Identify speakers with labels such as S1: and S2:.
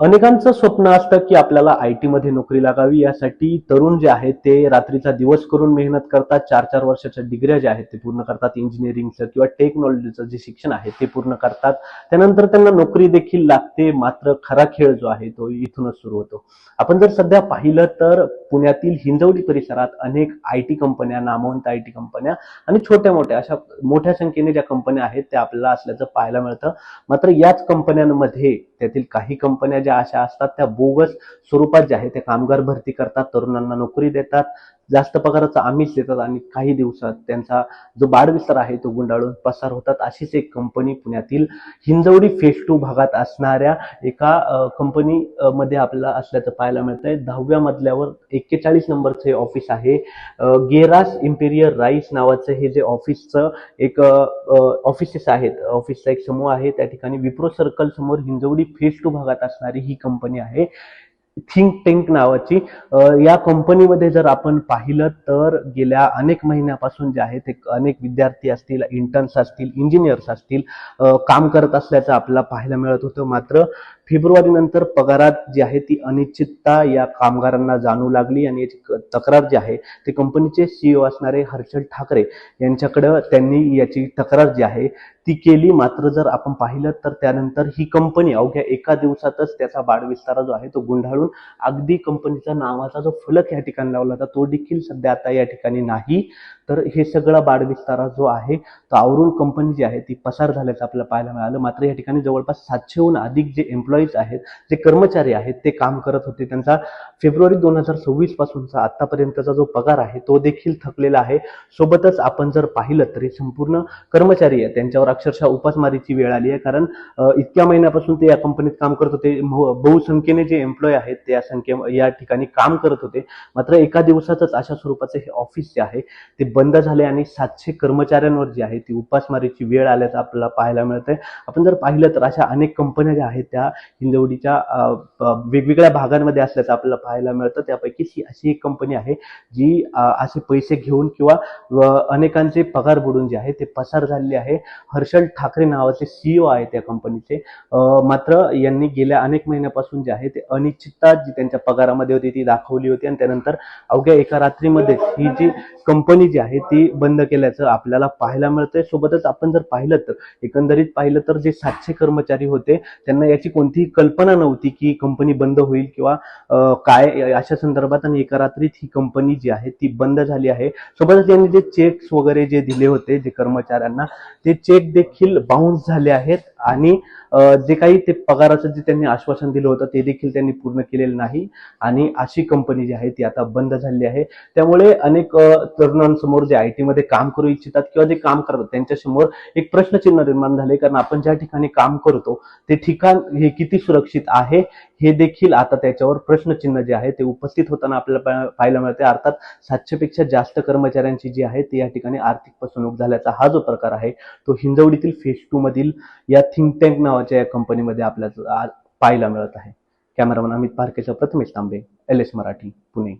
S1: अनेकांचं स्वप्न असतं की आपल्याला आयटी मध्ये नोकरी लागावी. यासाठी तरुण जे आहेत ते रात्रीचा दिवस करून मेहनत करतात. 4-4 वर्षाच्या डिग्र्या ज्या आहेत ते पूर्ण करतात. इंजिनिअरिंगचं किंवा टेक्नॉलॉजीचं जे शिक्षण आहे ते पूर्ण करतात. त्यानंतर त्यांना नोकरी देखील लागते. मात्र खरा खेळ जो आहे तो इथूनच सुरू होतो. आपण जर सध्या पाहिलं तर पुण्यातील हिंजवडी परिसरात अनेक आयटी कंपन्या, नामवंत आयटी कंपन्या आणि छोट्या मोठ्या अशा मोठ्या संख्येने ज्या कंपन्या आहेत त्या आपल्याला असल्याचं पाहायला मिळतं. मात्र याच कंपन्यांमध्ये त्यातील काही कंपन्या ज्या अशा असतात त्या बोगस स्वरूपात जे आहे ते कामगार भरती करतात, तरुणांना नोकरी देतात, जास्त पगाराचा आमिष देतात आणि काही दिवसात त्यांचा जो बाडविस्तार आहे तो गुंडाळून पसार होतात. अशीच एक कंपनी पुण्यातील हिंजवडी फेज 2 भागात असणाऱ्या एका कंपनी मध्ये आपल्याला असल्याचं पाहायला मिळतंय. 10व्या मजल्यावर 41 नंबरचं हे ऑफिस आहे. गेरास इम्पेरियर राईस नावाचं हे जे ऑफिसचं एक ऑफिसेस आहेत, ऑफिसचा एक समूह आहे. त्या ठिकाणी विप्रो सर्कल समोर हिंजवडी फेज 2 भागात असणारी ही कंपनी आहे, थिंक टँक नावाची. या कंपनीमध्ये जर आपण पाहिलं तर गेल्या अनेक महिन्यापासून जे आहे ते अनेक विद्यार्थी असतील, इंटर्न्स असतील, इंजिनियर्स असतील काम करत असल्याचं आपल्याला पाहायला मिळत होतं. मात्र फेब्रुवारी नंतर पगारात जी आहे ती अनिश्चितता या कामगारांना जाणवू लागली आणि याची तक्रार जी आहे ते कंपनीचे सीईओ असणारे हर्षल ठाकरे यांच्याकडे त्यांनी याची तक्रार जी आहे ती केली. मात्र जर आपण पाहिलं तर त्यानंतर ही कंपनी अवघ्या एका दिवसातच त्याचा बाडविस्तारा जो आहे तो गुंडाळून अगदी कंपनीचा नावाचा जो फलक या ठिकाणी लावला होता तो देखील सध्या आता या ठिकाणी नाही. तर हे सगळा बाडविस्तारा जो आहे तो आवरून कंपनी जी आहे ती पसार झाल्याचं आपल्याला पाहायला मिळालं. मात्र या ठिकाणी जवळपास 700हून अधिक जे एम्प्लॉईज आहेत, जे कर्मचारी आहेत ते काम करत होते. त्यांचा फेब्रुवारी 2026 पासूनचा आतापर्यंतचा जो पगार आहे तो देखील थकलेला आहे. सोबतच आपण जर पाहिलं तरी संपूर्ण कर्मचारी आहे त्यांच्यावर अक्षरशः उपासमारीची वेळ आली आहे. कारण इतक्या महिन्यापासून ते या कंपनीत काम करत होते. बहुसंख्येने जे एम्प्लॉय आहेत ते या ठिकाणी काम करत होते. मात्र एका दिवसातच अशा स्वरूपाचे हे ऑफिस जे आहे ते बंद झाले आणि 700 कर्मचाऱ्यांवर जी आहे ती उपासमारीची वेळ आल्याचं आपल्याला पाहायला मिळतंय. आपण जर पाहिलं तर अशा अनेक कंपन्या ज्या आहेत त्या हिंजवडीच्या वेगवेगळ्या भागांमध्ये असल्याचं आपल्याला पाहायला मिळतं. त्यापैकी अशी एक कंपनी आहे जी असे पैसे घेऊन किंवा अनेकांचे पगार बुडून जे आहे ते पसार झालेले आहे. हर्षल ठाकरे नावाचे सीईओ आहे त्या कंपनीचे. मात्र यांनी गेल्या अनेक महिन्यापासून जे आहे ते अनिश्चितता जी त्यांच्या पगारामध्ये होती ती दाखवली होती आणि त्यानंतर अवघ्या एका रात्रीमध्ये ही जी कंपनी जी आहे ती बंद केल्याचं आपल्याला पाहायला मिळतंय. सोबतच आपण जर पाहिलं तर एकंदरीत पाहिलं तर जे 700 कर्मचारी होते त्यांना याची कोणतीही कल्पना नव्हती की कंपनी बंद होईल किंवा काय अशा संदर्भात, आणि एका रात्रीत ही कंपनी जी आहे ती बंद झाली आहे. सोबतच यांनी जे चेक्स वगैरे जे दिले होते जे कर्मचाऱ्यांना ते चेक देखील बाउन्स झाले आहेत आणि जे काही ते पगाराचं जे त्यांनी आश्वासन दिलं होतं ते देखील त्यांनी पूर्ण केलेलं नाही आणि अशी कंपनी जी आहे ती आता बंद झालेली आहे. त्यामुळे अनेक तरुणांसमोर जे आयटी मध्ये काम करू इच्छितात किंवा जे काम करतात त्यांच्यासमोर एक प्रश्नचिन्ह निर्माण झाले. कारण आपण ज्या ठिकाणी काम करतो ते ठिकाण हे किती सुरक्षित आहे हे देखील आता त्याच्यावर प्रश्नचिन्ह जे आहे ते उपस्थित होताना आपल्याला पाहायला मिळते. अर्थात 700 पेक्षा जास्त कर्मचाऱ्यांची जी आहे ते या ठिकाणी आर्थिक फसवणूक झाल्याचा हा जो प्रकार आहे तो हिंजवडीतील फेज 2 मधील या थिंक टँक नावाच्या या कंपनीमध्ये आपल्याला पाहायला मिळत आहे. कॅमेरामन अमित पारखेसह प्रथमेश तांबे, LS मराठी, पुणे.